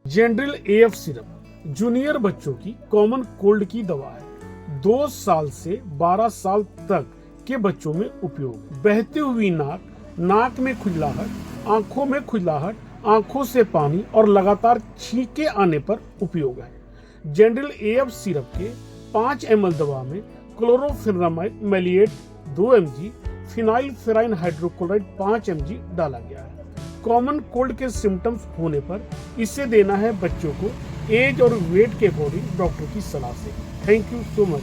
जेंड्रिल AF syrup junior बच्चों की common cold की दवा है। 2 साल से 12 साल तक के बच्चों में उपयोग। बहती हुई नाक, नाक में खुजलाहट, आंखों में खुजलाहट, आंखों से पानी और लगातार छींके आने पर उपयोग है। जेंड्रिल एएफ सिरप के 5 ml दवा में chlorpheniramine maleate 2 mg, phenylephrine hydrochloride 5 mg डाला गया है। कॉमन कोल्ड के सिम्टम्स होने पर इसे देना है बच्चों को एज और वेट के अकॉर्डिंग डॉक्टर की सलाह से। Thank you so much.